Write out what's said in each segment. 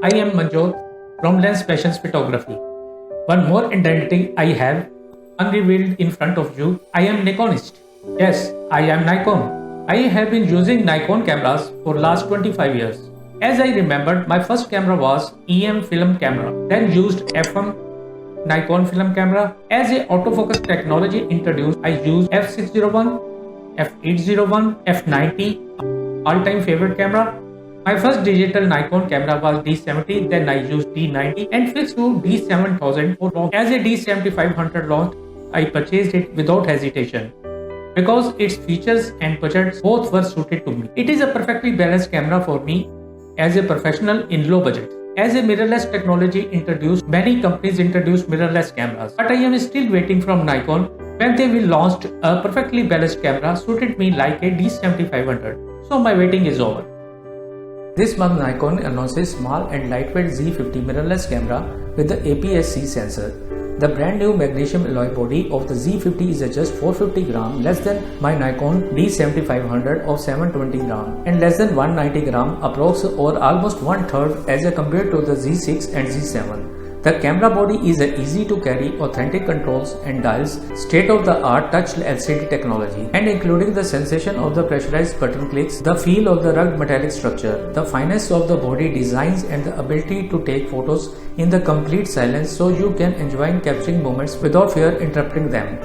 I am Manjot from Lens Passions Photography. One more identity I have unrevealed in front of you. I am Nikonist. Yes, I am Nikon. I have been using Nikon cameras for last 25 years. As I remembered, my first camera was EM film camera, then used FM Nikon film camera. As a autofocus technology introduced, I used f601, f801, f90, all-time favorite camera. My first digital Nikon camera was D70, then I used D90 and fixed to D7000 for launch. As a D7500 launched, I purchased it without hesitation because its features and budgets both were suited to me. It is a perfectly balanced camera for me as a professional in low budget. As a mirrorless technology introduced, many companies introduced mirrorless cameras, but I am still waiting from Nikon when they will launch a perfectly balanced camera suited me like a D7500. So my waiting is over. This month Nikon announces small and lightweight Z50 mirrorless camera with the APS-C sensor. The brand new magnesium alloy body of the Z50 is just 450 gram, less than my Nikon D7500 of 720 gram and less than 190 gram approx or almost one third as compared to the Z6 and Z7. The camera body is easy to carry, authentic controls and dials, state-of-the-art touch LCD technology, and including the sensation of the pressurized button clicks, the feel of the rugged metallic structure, the fineness of the body designs and the ability to take photos in the complete silence so you can enjoy capturing moments without fear interrupting them.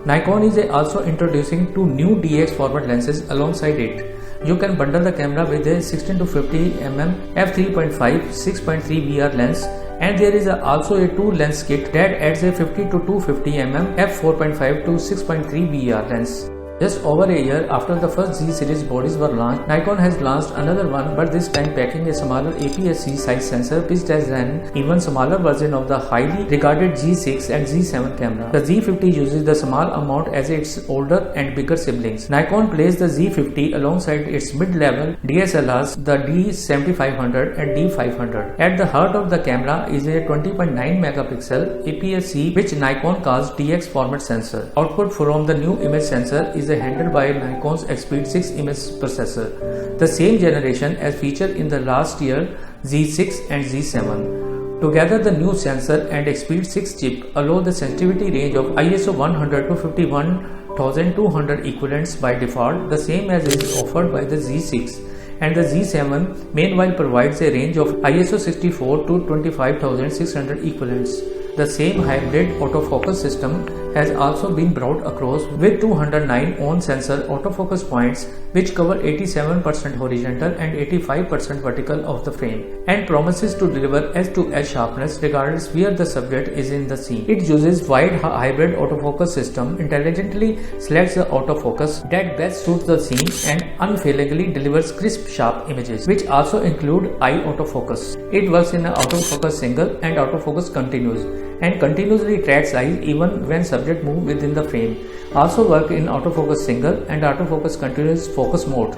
Nikon is also introducing two new DX format lenses alongside it. You can bundle the camera with a 16-50mm f3.5 6.3 VR lens, and there is also a two lens kit that adds a 50-250mm f4.5 to 6.3 VR lens. Just over a year after the first Z series bodies were launched, Nikon has launched another one, but this time packing a smaller APS-C size sensor pitched as an even smaller version of the highly regarded G6 and Z7 camera. The Z50 uses the small amount as its older and bigger siblings. Nikon placed the Z50 alongside its mid-level DSLRs, the D7500 and D500. At the heart of the camera is a 20.9 megapixel APS-C, which Nikon calls DX format sensor. Output from the new image sensor is handled by Nikon's Xpeed 6 image processor, the same generation as featured in the last year Z6 and Z7. Together, the new sensor and Xpeed 6 chip allow the sensitivity range of ISO 100 to 51200 equivalents by default, the same as is offered by the Z6. And the Z7 meanwhile provides a range of ISO 64 to 25600 equivalents. The same hybrid autofocus system has also been brought across with 209 on-sensor autofocus points which cover 87% horizontal and 85% vertical of the frame and promises to deliver edge-to-edge sharpness regardless where the subject is in the scene. It uses wide hybrid autofocus system, intelligently selects the autofocus that best suits the scene and unfailingly delivers crisp sharp images, which also include eye autofocus. It works in autofocus single and autofocus continuous and continuously tracks eyes even when subject move within the frame. Also work in autofocus single and autofocus continuous focus mode.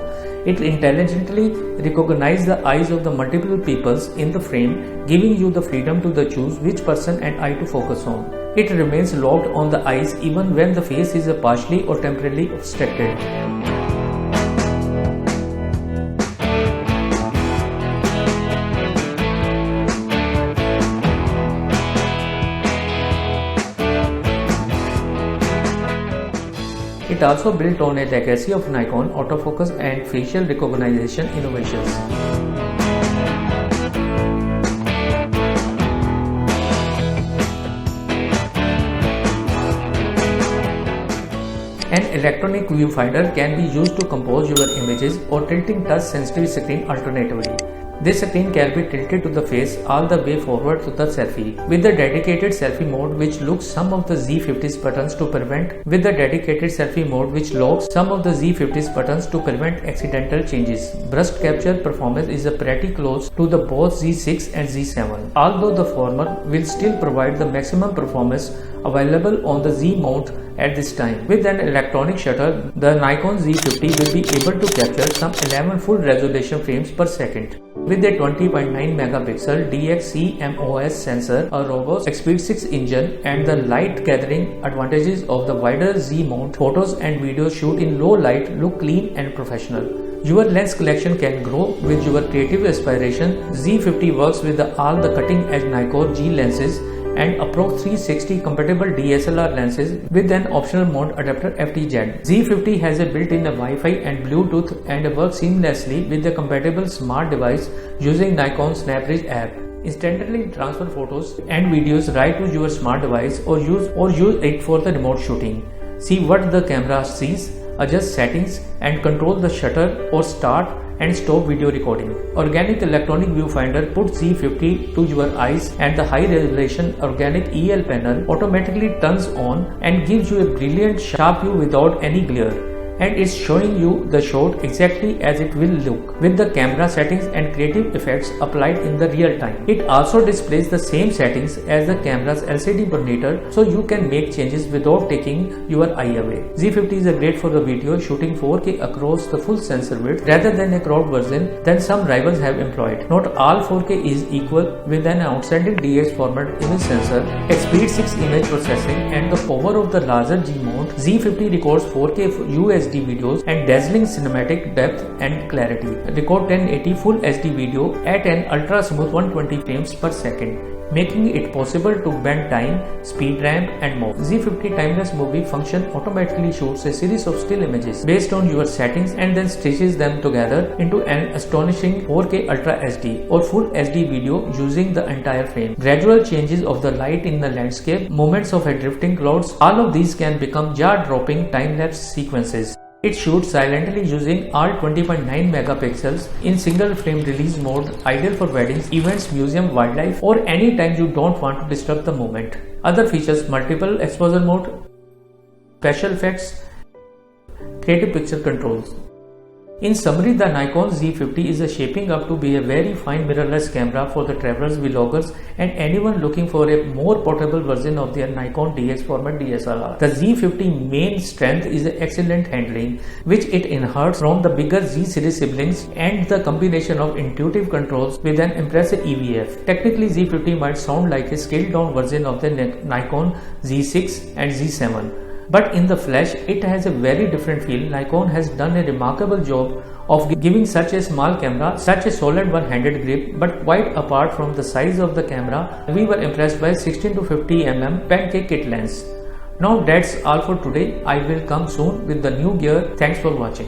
It intelligently recognizes the eyes of the multiple peoples in the frame, giving you the freedom to choose which person and eye to focus on. It remains locked on the eyes even when the face is partially or temporarily obstructed. It also built on a legacy of Nikon autofocus and facial recognition innovations. An electronic viewfinder can be used to compose your images or tilting touch sensitive screen alternatively. This screen can be tilted to the face all the way forward to the selfie with the dedicated selfie mode which locks some of the Z50's buttons to prevent accidental changes. Burst capture performance is pretty close to the both Z6 and Z7, although the former will still provide the maximum performance available on the Z mount at this time. With an electronic shutter, the Nikon Z50 will be able to capture some 11 full resolution frames per second. With a 20.9 megapixel DX-CMOS sensor, a robust Xpeed 6 engine, and the light gathering advantages of the wider Z mount, photos and videos shoot in low light look clean and professional. Your lens collection can grow with your creative aspiration. Z50 works with all the cutting-edge Nikon G lenses and Approx 360 compatible DSLR lenses with an optional mount adapter FTZ. Z50 has a built-in Wi-Fi and Bluetooth and works seamlessly with the compatible smart device using Nikon SnapRidge app. Instantly transfer photos and videos right to your smart device or use it for the remote shooting. See what the camera sees, adjust settings and control the shutter or start and stop video recording. Organic electronic viewfinder puts Z50 to your eyes and the high resolution organic EL panel automatically turns on and gives you a brilliant sharp view without any glare. And it's showing you the shot exactly as it will look with the camera settings and creative effects applied in the real time. It also displays the same settings as the camera's LCD monitor, so you can make changes without taking your eye away. Z50 is great for the video shooting 4K across the full sensor width rather than a cropped version than some rivals have employed. Not all 4K is equal. With an outstanding DX format image sensor, Speed 6 image processing and the power of the larger G mount, Z50 records 4K UHD videos and dazzling cinematic depth and clarity. Record 1080 full HD video at an ultra smooth 120 frames per second, making it possible to bend time, speed ramp and more. Z50 timeless movie function automatically shoots a series of still images based on your settings and then stitches them together into an astonishing 4K Ultra HD or Full HD video using the entire frame. Gradual changes of the light in the landscape, moments of a drifting clouds, all of these can become jaw-dropping time-lapse sequences. It shoots silently using all 20.9 megapixels in single frame release mode, ideal for weddings, events, museum, wildlife or any time you don't want to disturb the moment. Other features: multiple exposure mode, special effects, creative picture controls. In summary, the Nikon Z50 is shaping up to be a very fine mirrorless camera for the travelers, vloggers and anyone looking for a more portable version of their Nikon DX format DSLR. The Z50 main strength is excellent handling, which it inherits from the bigger Z series siblings and the combination of intuitive controls with an impressive EVF. Technically, Z50 might sound like a scaled down version of the Nikon Z6 and Z7. But in the flesh, it has a very different feel. Nikon has done a remarkable job of giving such a small camera such a solid one-handed grip. But quite apart from the size of the camera, we were impressed by 16 to 50 mm pancake kit lens. Now that's all for today. I will come soon with the new gear. Thanks for watching.